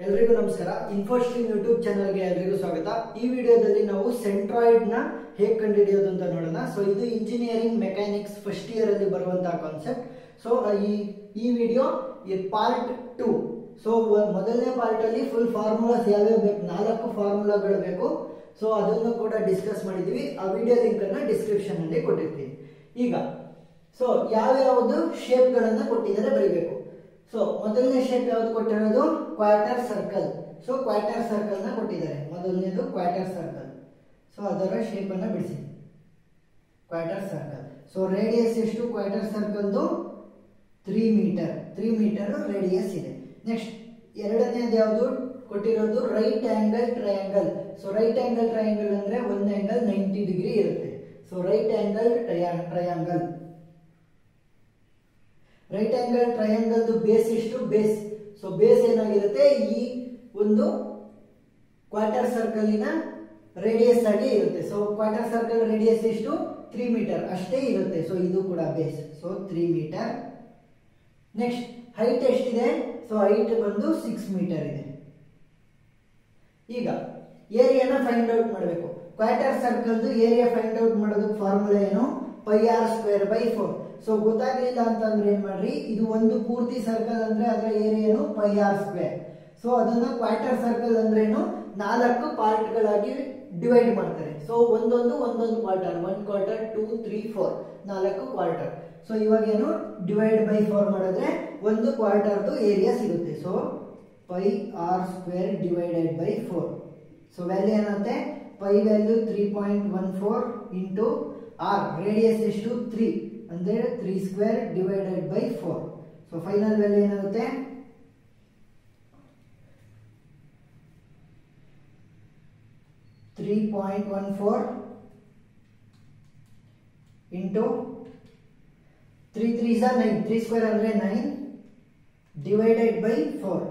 ಎಲ್ರಿಗೂ ನಮಸ್ಕಾರ. ಇನ್ಫೋಸ್ಟ್ರೀಮ್ ಯೂಟ್ಯೂಬ್ ಚಾನಲ್ಗೆ ಎಲ್ರಿಗೂ ಸ್ವಾಗತ. ಈ ವಿಡಿಯೋದಲ್ಲಿ ನಾವು ಸೆಂಟ್ರಾಯ್ಡ್ ನ ಹೇಗೆ ಕಂಡುಹಿಡಿಯೋದು ಅಂತ ನೋಡೋಣ. ಸೊ ಇದು ಇಂಜಿನಿಯರಿಂಗ್ ಮೆಕ್ಯಾನಿಕ್ಸ್ ಫಸ್ಟ್ ಇಯರ್ ಅಲ್ಲಿ ಬರುವಂತಹ ಕಾನ್ಸೆಪ್ಟ್. ಸೊ ಈ ವಿಡಿಯೋ ಪಾರ್ಟ್ 2. ಸೊ ಮೊದಲನೇ ಪಾರ್ಟ್ ಅಲ್ಲಿ ಫುಲ್ ಫಾರ್ಮುಲಾಸ್ ಯಾವ್ಯಾವ ಬೇಕು, 4 ಫಾರ್ಮುಲಾಗಳು ಬೇಕು. ಸೊ ಅದನ್ನು ಕೂಡ ಡಿಸ್ಕಸ್ ಮಾಡಿದ್ವಿ. ಆ ವಿಡಿಯೋ ಲಿಂಕ್ ಅನ್ನ ಡಿಸ್ಕ್ರಿಪ್ಷನ್ ಅಲ್ಲಿ ಕೊಟ್ಟಿರ್ತೀನಿ. ಈಗ ಸೊ ಯಾವ್ಯಾವುದು ಶೇಪ್ ಗಳನ್ನ ಕೊಟ್ಟಿದ್ದಾರೆ ಬರೀಬೇಕು. ಸೊ ಮೊದಲನೇ ಶೇಪ್ ಯಾವ್ದು ಕೊಟ್ಟಿರೋದು, quarter circle. So quarter circle ನ ಕೊಟ್ಟಿದ್ದಾರೆ. ಮೊದಲನೇದು ಕ್ವಾರ್ಟರ್ ಸರ್ಕಲ್. ಸೊ ಅದರ ಶೇಪ್ ಅನ್ನ ಬಿಡಿಸಿ, ಕ್ವಾರ್ಟರ್ ಸರ್ಕಲ್. ಸೊ ರೇಡಿಯಸ್ ಎಷ್ಟು ಕ್ವಾರ್ಟರ್ ಸರ್ಕಲ್ದು? 3 ಮೀಟರ್. 3 ಮೀಟರ್ ರೇಡಿಯಸ್ ಇದೆ. ನೆಕ್ಸ್ಟ್ ಎರಡನೇದು ಯಾವುದು ಕೊಟ್ಟಿರೋದು, right angle triangle. So right angle triangle ಅಂದ್ರೆ ಒಂದು ಆಂಗಲ್ 90 ಡಿಗ್ರಿ ಇರುತ್ತೆ. So right angle triangle. Right angle triangle base ಎಷ್ಟು? ಬೇಸ್. ಸೊ ಬೇಸ್ ಏನಾಗಿರುತ್ತೆ, ಈ ಒಂದು ಕ್ವಾರ್ಟರ್ ಸರ್ಕಲಿನ ರೇಡಿಯಸ್ ಆಗಿ ಇರುತ್ತೆ. ಸೊ ಕ್ವಾರ್ಟರ್ ಸರ್ಕಲ್ ರೇಡಿಯಸ್ ಎಷ್ಟು? 3 ಮೀಟರ್ ಅಷ್ಟೇ ಇರುತ್ತೆ. ಸೊ ಇದು ಕೂಡ base. So 3 meter. Next height ಎಷ್ಟಿದೆ? ಸೊ ಹೈಟ್ ಬಂದು 6 ಮೀಟರ್ ಇದೆ. ಈಗ ಏರಿಯಾನ ಫೈಂಡ್ ಔಟ್ ಮಾಡಬೇಕು. ಕ್ವಾರ್ಟರ್ ಸರ್ಕಲ್ದು ಏರಿಯಾ ಫೈಂಡ್ ಔಟ್ ಮಾಡೋದಕ್ಕೆ ಫಾರ್ಮುಲಾ ಏನು? πr²/4. ಸೊ ಗೊತ್ತಾಗ್ಲಿಲ್ಲ ಅಂತಂದ್ರೆ ಏನ್ ಮಾಡ್ರಿ, ಇದು ಒಂದು ಪೂರ್ತಿ ಸರ್ಕಲ್ ಅಂದ್ರೆ ಅದರ ಏರಿಯಾನು πr². ಸೊ ಅದನ್ನ ಕ್ವಾರ್ಟರ್ ಸರ್ಕಲ್ ಅಂದ್ರೇನು, 4 ಪಾರ್ಟ್ ಗಳಾಗಿ ಡಿವೈಡ್ ಮಾಡ್ತಾರೆ. ಸೊ ಒಂದೊಂದು ಕ್ವಾರ್ಟರ್, 1 ಕ್ವಾರ್ಟರ್, 2, 3, 4, 4 ಕ್ವಾರ್ಟರ್. ಸೊ ಇವಾಗ ಏನು, ಡಿವೈಡ್ ಬೈ 4 ಮಾಡಿದ್ರೆ ಒಂದು ಕ್ವಾರ್ಟರ್ದು ಏರಿಯಾ ಸಿಗುತ್ತೆ. So πr² divided by 4. So value ಏನಾಗುತ್ತೆ, pi value 3.14 into R, radius ಎಷ್ಟು? 3 ಅಂದ್ರೆ 3² divided by 4. So final value ಏನಾಗುತ್ತೆ, 3.14 ಇಂಟು 3 3s are 9, 3² ಅಂದ್ರೆ 9 divided by 4.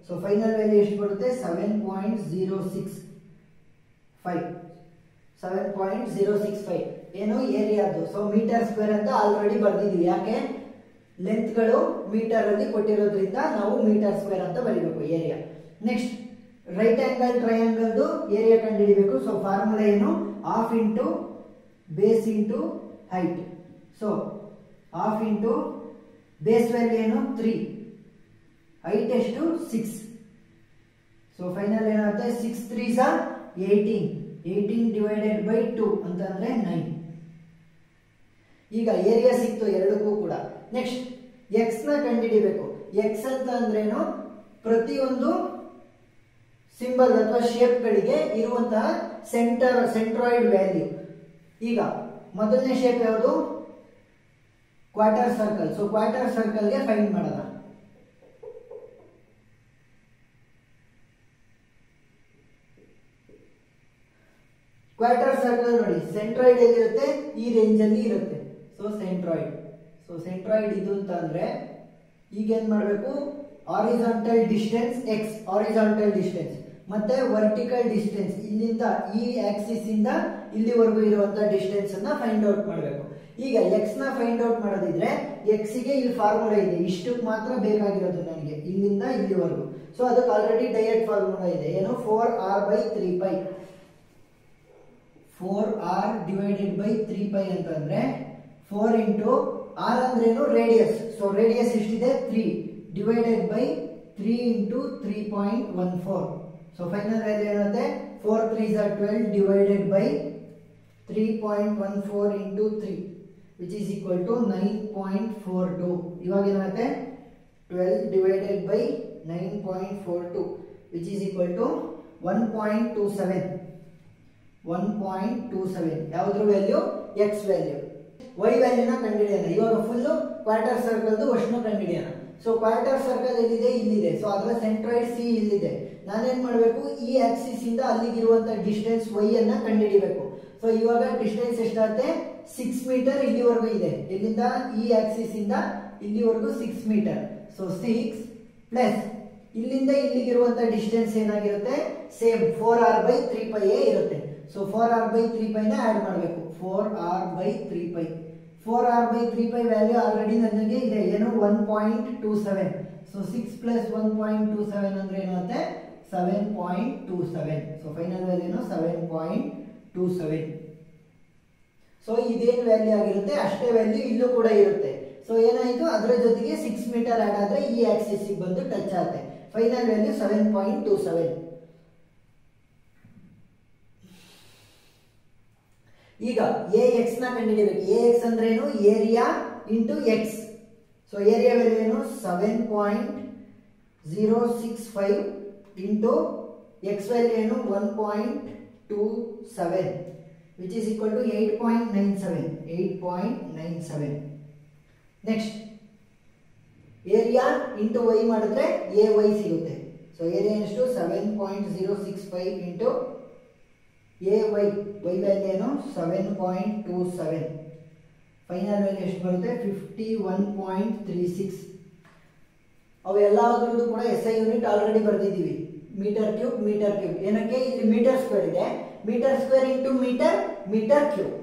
So final value ಎಷ್ಟು ಬರುತ್ತೆ? 7.065 ಏನು ಏರಿಯಾದು. ಸೊ ಮೀಟರ್ ಸ್ಕ್ವೇರ್ ಅಂತ ಆಲ್ರೆಡಿ ಬರ್ದಿದ್ವಿ. ಯಾಕೆ? ಲೆಂತ್ ಗಳು ಮೀಟರ್ ಅಲ್ಲಿ ಕೊಟ್ಟಿರೋದ್ರಿಂದ ನಾವು ಮೀಟರ್ ಸ್ಕ್ವೇರ್ ಅಂತ ಬರೀಬೇಕು ಏರಿಯಾ. ನೆಕ್ಸ್ಟ್ ರೈಟ್ ಆಂಗಲ್ ಟ್ರಯಾಂಗಲ್ದು ಏರಿಯಾ ಕಂಡುಹಿಡಿಬೇಕು. ಸೊ ಫಾರ್ಮುಲಾ ಏನು, half into base into height. So half into base value ಏನು? 3, ಹೈಟ್ ಎಷ್ಟು? 6. ಸೊ ಫೈನಲ್ ಏನಾಗುತ್ತೆ, 6 3s are 18 ಡಿವೈಡೆಡ್ ಬೈ 2 ಅಂತಂದ್ರೆ 9. ಈಗ ಏರಿಯಾ ಸಿಕ್ತು ಎರಡಕ್ಕೂ ಕೂಡ. ನೆಕ್ಸ್ಟ್ ಎಕ್ಸ್ ನ ಕಂಡುಹಿಡಿಬೇಕು. ಎಕ್ಸ್ ಅಂತ ಅಂದ್ರೇನು, ಪ್ರತಿಯೊಂದು ಸಿಂಬಲ್ ಅಥವಾ ಶೇಪ್ ಗಳಿಗೆ ಇರುವಂತಹ ಸೆಂಟ್ರಾಯ್ಡ್ ವ್ಯಾಲ್ಯೂ. ಈಗ ಮೊದಲನೇ ಶೇಪ್ ಯಾವುದು? Quarter circle. ಸೊ ಕ್ವಾರ್ಟರ್ ಸರ್ಕಲ್ಗೆ ಫೈಂಡ್ ಮಾಡೋಣ. ಕ್ವಾರ್ಟರ್ ಸರ್ಕಲ್ ನೋಡಿ, ಸೆಂಟ್ರಾಯ್ಡ್ ಎಲ್ಲಿರುತ್ತೆ? ಈ ರೇಂಜ್ ಅಲ್ಲಿ ಇರುತ್ತೆ. ಸೊ ಸೆಂಟ್ರಾಯ್ಡ್ ಇದು ಅಂತ ಅಂದ್ರೆ ಈಗ ಏನ್ ಮಾಡಬೇಕು, horizontal distance X, horizontal distance ಮತ್ತೆ ವರ್ಟಿಕಲ್ ಡಿಸ್ಟೆನ್ಸ್, ಇಲ್ಲಿಂದ ಈ ಆಕ್ಸಿಸ್ ಇಂದ ಇಲ್ಲಿವರೆಗೂ ಇರುವಂತಹ ಡಿಸ್ಟೆನ್ಸ್ ಅನ್ನ ಫೈಂಡ್ ಔಟ್ ಮಾಡಬೇಕು. ಈಗ ಎಕ್ಸ್ ನ ಫೈಂಡ್ ಔಟ್ ಮಾಡೋದಿದ್ರೆ ಎಕ್ಸ್ ಗೆ ಇಲ್ಲಿ ಫಾರ್ಮುಲಾ ಇದೆ, ಇಷ್ಟಕ್ಕೆ ಮಾತ್ರ ಬೇಕಾಗಿರೋದು ನನಗೆ, ಇಲ್ಲಿಂದ ಇಲ್ಲಿವರೆಗೂ. ಸೊ ಅದಕ್ಕೆ ಆಲ್ರೆಡಿ ಡೈರೆಕ್ಟ್ ಫಾರ್ಮುಲಾ ಇದೆ. ಏನು? 4r/3π. 4r ಡಿವೈಡೆಡ್ ಬೈ 3π ಅಂತಂದ್ರೆ 4 ಇಂಟು ಆರ್ ಅಂದ್ರೇನು? ರೇಡಿಯಸ್. ಸೊ ರೇಡಿಯಸ್ ಎಷ್ಟಿದೆ? 3 divided by 3 into 3.14. So final value ಏನಾಗುತ್ತೆ, 4 3s are 12 divided by 3.14 into 3 which is equal to 9.42. ಇವಾಗ ಏನಾಗುತ್ತೆ, 12 divided by 9.42 which is equal to 1.27. ಯಾವ್ದ್ರ value? X value. Y ವ್ಯಾಲ್ಯೂನ ಕಂಡುಹಿಡಿಯೋಣ. ಇವಾಗ ಫುಲ್ ಕ್ವಾರ್ಟರ್ ಸರ್ಕಲ್ದು ಅಷ್ಟನ್ನು ಕಂಡುಹಿಡಿಯೋಣ. ಸೊ ಕ್ವಾರ್ಟರ್ ಸರ್ಕಲ್ ಎಲ್ಲಿದೆ? ಇಲ್ಲಿದೆ. ಸೊ ಅದರ ಸೆಂಟ್ರಾಯ್ಡ್ ಸಿ ಇಲ್ಲಿದೆ. ನಾನೇನ್ ಮಾಡಬೇಕು, ಈ ಆಕ್ಸಿಸ್ ಇಂದ ಅಲ್ಲಿಗಿರುವಂತಹ ಡಿಸ್ಟೆನ್ಸ್ ವೈ ಅನ್ನ ಕಂಡುಹಿಡಿಬೇಕು. ಸೊ ಇವಾಗ ಡಿಸ್ಟೆನ್ಸ್ ಎಷ್ಟಾಗುತ್ತೆ? 6 ಮೀಟರ್ ಇಲ್ಲಿವರೆಗೂ ಇದೆ. ಇಲ್ಲಿಂದ ಈ ಆಕ್ಸಿಸ್ ಇಂದ ಇಲ್ಲಿವರೆಗೂ 6 ಮೀಟರ್. ಸೊ 6 ಪ್ಲಸ್ ಇಲ್ಲಿಂದ ಇಲ್ಲಿಗಿರುವಂತಹ ಡಿಸ್ಟೆನ್ಸ್ ಏನಾಗಿರುತ್ತೆ? ಸೇಮ್ 4r/3π ಇರುತ್ತೆ. ಸೊ 4r/3π ನ ಆಡ್ ಮಾಡಬೇಕು. 4r/3π 4r/3π ವ್ಯಾಲ್ಯೂ ಆಲ್ರೆಡಿ ನನಗೆ ಇದೆ. ಏನು? 1.27. ಸೊ 6 ಪ್ಲಸ್ 1.27 ಅಂದ್ರೆ ಏನಾಗುತ್ತೆ? 7.27. ಸೊ ಫೈನಲ್ ವ್ಯಾಲ್ಯೂನು 7.27. ಸೊ ಇದೇನು ವ್ಯಾಲ್ಯೂ ಆಗಿರುತ್ತೆ ಅಷ್ಟೇ ವ್ಯಾಲ್ಯೂ ಇಲ್ಲೂ ಕೂಡ ಇರುತ್ತೆ. ಸೊ ಏನಾಯಿತು, ಅದರ ಜೊತೆಗೆ 6 ಮೀಟರ್ ಆಡ್ ಆದರೆ ಈ ಆಕ್ಸಿಸ್ ಬಂದು ಟಚ್ ಆಗುತ್ತೆ. Final value 7.27. ಈಗ AX ನ ಕಂಡುಹಿಡಿಯಬೇಕು. AX ಅಂದ್ರೆ ಏನು, area into X. So area value ಏನು 7.065 ಇಂಟು ಎಕ್ಸ್ ವ್ಯಾಲ್ಯೂ ಏನು 1.27 which is equal to 8.97. Next area into Y ಮಾಡಿದ್ರೆ AY ಸಿಗುತ್ತೆ. ಸೊ ಏರಿಯಾ ಎಷ್ಟು 7.065 ಇಂಟು AY, ವೈ ವ್ಯಾಲ್ಯೂ ಏನು 7.27. ಫೈನಲ್ ವ್ಯಾಲ್ಯೂ ಎಷ್ಟು ಬರುತ್ತೆ 51.36. ಅವೆಲ್ಲದ್ರದ್ದು ಕೂಡ SI ಯೂನಿಟ್ ಆಲ್ರೆಡಿ ಬರೆದಿದ್ದೀವಿ, ಮೀಟರ್ ಕ್ಯೂಬ್. ಏನಕ್ಕೆ, ಇಲ್ಲಿ ಮೀಟರ್ ಸ್ಕ್ವೇರ್ ಇದೆ, metre square into metre cube.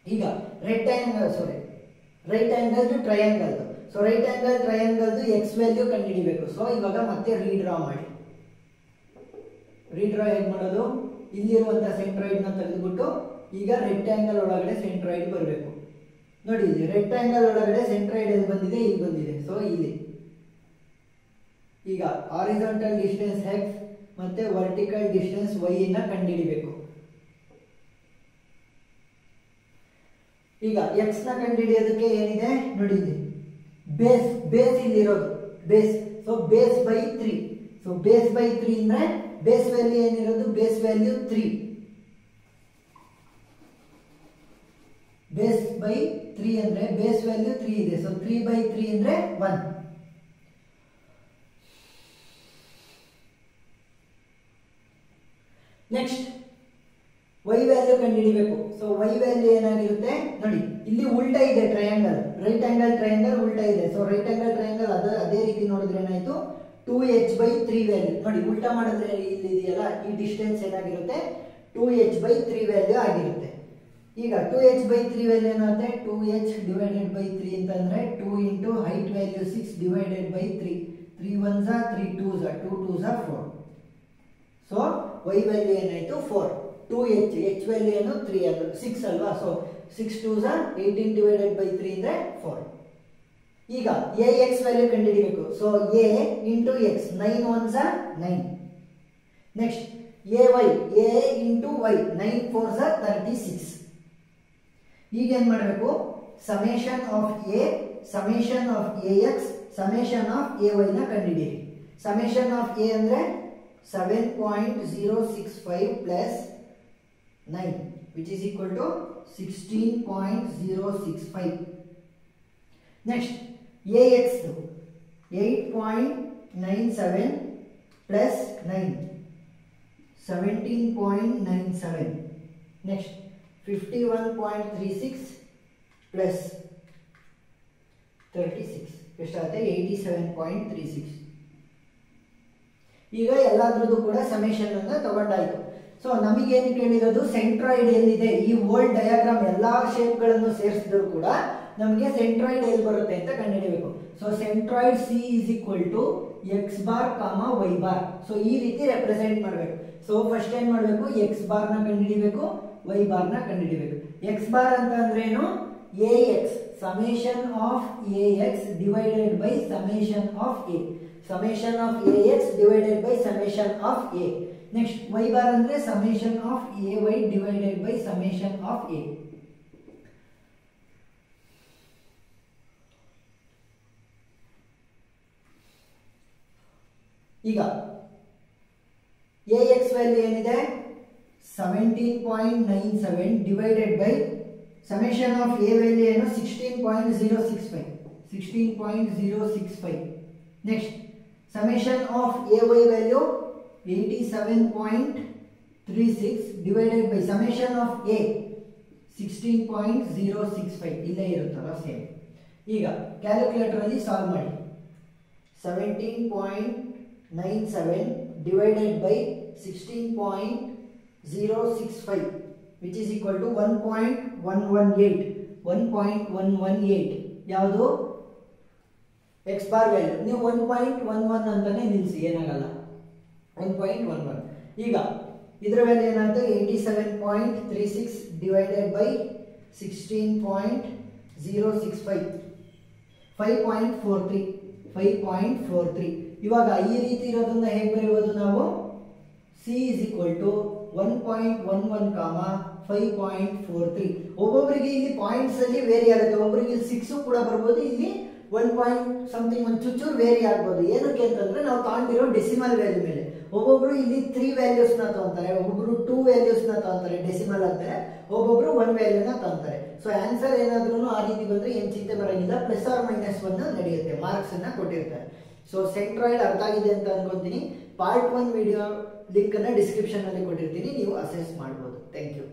ಈಗ right angle to triangle. So right angle ಟ್ರಯಾಂಗಲ್ದು ಎಕ್ಸ್ ವ್ಯಾಲ್ಯೂ ಕಂಡುಹಿಡಿಬೇಕು. ಸೊ ಇವಾಗ ಮತ್ತೆ ರೀಡ್ರಾ ಮಾಡಿ. ರೀಡ್ರಾ ಹೇಗೆ ಮಾಡೋದು, ಇಲ್ಲಿರುವಂಥ ಸೆಂಟ್ರಾಯ್ಡ್ನ ತೆಗೆದುಬಿಟ್ಟು ಈಗ ರೆಕ್ಟ್ಯಾಂಗಲ್ ಒಳಗಡೆ ಸೆಂಟ್ರಾಯ್ಡ್ ಬರಬೇಕು. ನೋಡಿ ಇಲ್ಲಿ ರೆಕ್ಟ್ಯಾಂಗಲ್ ಒಳಗಡೆ ಸೆಂಟ್ರಾಯ್ಡ್ ಎಲ್ಲಿ ಬಂದಿದೆ, ಇಲ್ಲಿ ಬಂದಿದೆ. ಸೊ ಇಲ್ಲಿ ಈಗ ಹಾರಿಜಾಂಟಲ್ ಡಿಸ್ಟೆನ್ಸ್ ಎಕ್ಸ್ ಮತ್ತೆ ವರ್ಟಿಕಲ್ ಡಿಸ್ಟೆನ್ಸ್ ವೈ ನ ಕಂಡುಹಿಡಿಬೇಕು. ಈಗ ಎಕ್ಸ್ ನ ಕಂಡುಹಿಡಿಯೋದಕ್ಕೆ ಏನಿದೆ ನೋಡಿ, ಇಲ್ಲಿ ಬೇಸ್ ಇಲ್ಲಿರೋದು base. So base by 3. So base by 3 ಅಂದ್ರೆ ಬೇಸ್ ವ್ಯಾಲ್ಯೂ ಏನಿರೋದು, ಬೇಸ್ ವ್ಯಾಲ್ಯೂ 3. ಬೇಸ್ ಬೈ 3 ಅಂದ್ರೆ ಬೇಸ್ ವ್ಯಾಲ್ಯೂ 3 ಇದೆ. ಸೊ 3/3 ಅಂದ್ರೆ 1. ನೆಕ್ಸ್ಟ್ ವೈ ವ್ಯಾಲ್ಯೂ ಕಂಡುಹಿಡಿಬೇಕು. ಸೊ ವೈ ವ್ಯಾಲ್ಯೂ ಏನಾಗಿರುತ್ತೆ ನೋಡಿ, ಇಲ್ಲಿ ಉಲ್ಟಾ ಇದೆ ಟ್ರಯಾಂಗಲ್, ರೈಟ್ ಆಂಗಲ್ ಟ್ರಯಾಂಗಲ್ ಉಲ್ಟಾ ಇದೆ. ಸೊ ರೈಟ್ ಆಂಗಲ್ ಟ್ರಯಾಂಗಲ್ ಅದೇ ರೀತಿ ನೋಡಿದ್ರೆ ಏನಾಯ್ತು 2h/3 ವ್ಯಾಲ್ಯೂ. ನೋಡಿ ಉಲ್ಟಾ ಮಾಡಿದ್ರೆ ಇಲ್ಲಿ ಇದೆಯಲ್ಲ, ಈ ಡಿಸ್ಟೆನ್ಸ್ ಏನಾಗಿರುತ್ತೆ 2h/3 ವ್ಯಾಲ್ಯೂ ಆಗಿರುತ್ತೆ. ಈಗ 2h/3 ವ್ಯಾಲ್ಯೂ ಏನಾಗುತ್ತೆ 2h/3 ಅಂತಂದ್ರೆ 2 into height value 6 divided by 3. 3 1s 3 2s 2 2s 4. So y value ಏನಾಯ್ತು 4. 2h ವ್ಯಾಲ್ಯೂ ಏನು 3 ಅಲ್ವಾ 6 ಅಲ್ವಾ. ಸೊ 6 2s 18 ಡಿವೈಡೆಡ್ ಬೈ 3 ಅಂದ್ರೆ 4. ಈಗ AX ವ್ಯಾಲ್ಯೂ ಕಂಡುಹಿಡಿಯಬೇಕು. So A into X 9 1s 9. Next AY A into Y 9 4s 36. ಈಗ ಏನ್ ಮಾಡಬೇಕು, summation of A, summation of AX, summation of AY ನ ಕಂಡುಹಿಡಿಯಿರಿ. ಸಮೇಷನ್ ಆಫ್ A ಅಂದ್ರೆ 7.065 plus 9 which is equal to 16.065. Next AX 8.97 plus 9 17.97. Next 51.36 plus 36 ಎಷ್ಟಾಗುತ್ತೆ 87.36. ಈಗ ಎಲ್ಲಾದ್ರದ್ದು ಕೂಡ summation ಅನ್ನು ತಗೊಂಡಾಯ್ತು. ಸೊ ನಮಗೇನು ಕೇಳಿರೋದು ಸೆಂಟ್ರಾಯ್ಡ್ ಎಲ್ಲಿದೆ, ಈ ಓಲ್ಡ್ ಡಯಾಗ್ರಾಮ್ ಎಲ್ಲಾ ಶೇಪ್ಗಳನ್ನು ಸೇರಿಸಿದ್ರು ಕೂಡ ನಮಗೆ ಸೆಂಟ್ರಾಯ್ಡ್ ಎಲ್ಲಿ ಬರುತ್ತೆ ಅಂತ ಕಂಡುಹಿಡಿಯಬೇಕು. So centroid C is equal to x bar, y bar. So ಈ ರೀತಿ ರೆಪ್ರೆಸೆಂಟ್ ಮಾಡಬೇಕು. ಸೊ ಫಸ್ಟ್ ಏನ್ ಮಾಡಬೇಕು, x ಬಾರ್ ನ ಕಂಡುಹಿಡಿಯಬೇಕು, y ಬಾರ್ ನ ಕಂಡುಹಿಡಿಯಬೇಕು. x ಬಾರ್ ಅಂತ ಅಂದ್ರೆ ಏನು, AX summation of AX divided by summation of A. summation of AX divided by summation of A. Next y bar ಅಂದ್ರೆ summation of AY divided by summation of A. ಈಗ AX value ಏನಿದೆ 17.97 divided by summation of A value ಏನು 16.065. Next summation of AY value 87.36 divided by summation of A 16.065. ಇಲ್ಲೇ ಇರುತ್ತಲ್ಲ same. ಈಗ calculator ಅಲ್ಲಿ solve ಮಾಡಿ. 17.97 divided by 16.065 which is equal to 1.118. ಯಾವುದು x bar value ನೀವು 1.11 ಅಂತಾನೆ ನಿಲ್ಲಿಸಿ, ಏನಾಗಲ್ಲ. 1.11. ಈಗ ಇದರ ವ್ಯಾಲ್ಯೂ ಏನಾಯ್ತು 87.36 ಡಿವೈಡೆಡ್ ಬೈ 16.065 5.43. ಇವಾಗ ಈ ರೀತಿ ಇರೋದನ್ನ ಹೇಗೆ ಬರೆಯಬಹುದು ನಾವು? C is equal to 1.11 5.43. ಒಬ್ಬೊಬ್ಬರಿಗೆ ಇಲ್ಲಿ ಪಾಯಿಂಟ್ಸ್ ಅಲ್ಲಿ ವೇರಿ ಆಗುತ್ತೆ. ಒಬ್ಬರಿಗೆ ಇಲ್ಲಿ 6 ಕೂಡ ಬರ್ಬೋದು, ಇಲ್ಲಿ 1 ಪಾಯಿಂಟ್ ಸಮಥಿಂಗ್ ಒಂದು ಚೂರು ವೇರಿ ಆಗ್ಬೋದು. ಏನಕ್ಕೆ ಅಂತಂದ್ರೆ ನಾವು ತಗೊಂಡಿರೋ ಡೆಸಿಮಲ್ ವ್ಯಾಲ್ಯೂ ಮೇಲೆ. ಒಬ್ಬೊಬ್ರು ಇಲ್ಲಿ 3 ವ್ಯಾಲ್ಯೂಸ್ ನ ತಗೊಂತಾರೆ, ಒಬ್ಬೊಬ್ರು 2 ವ್ಯಾಲ್ಯೂಸ್ ನ ತಗೊಂತಾರೆ ಡೆಸಿಮಲ್ ಅಂದ್ರೆ, ಒಬ್ಬೊಬ್ರು 1 ವ್ಯಾಲ್ಯೂ ನ ತಗೊಂತಾರೆ. ಸೊ ಆನ್ಸರ್ ಏನಾದ್ರೂ ಆ ರೀತಿ ಬಂದ್ರೆ ಏನ್ ಚಿಂತೆ ಬರಂಗಿಲ್ಲ, +or -1 ನಡೆಯುತ್ತೆ, ಮಾರ್ಕ್ಸ್ ಅನ್ನ ಕೊಟ್ಟಿರ್ತಾರೆ. ಸೊ ಸೆಂಟ್ರಾಯ್ಡ್ ಅರ್ಥ ಆಗಿದೆ ಅಂತ ಅನ್ಕೊಂತೀನಿ. ಪಾರ್ಟ್ 1 ವಿಡಿಯೋ ಲಿಂಕ್ ಅನ್ನ ಡಿಸ್ಕ್ರಿಪ್ಷನ್ ಅಲ್ಲಿ ಕೊಟ್ಟಿರ್ತೀನಿ, ನೀವು ಅಸೆಸ್ ಮಾಡಬಹುದು. Thank you.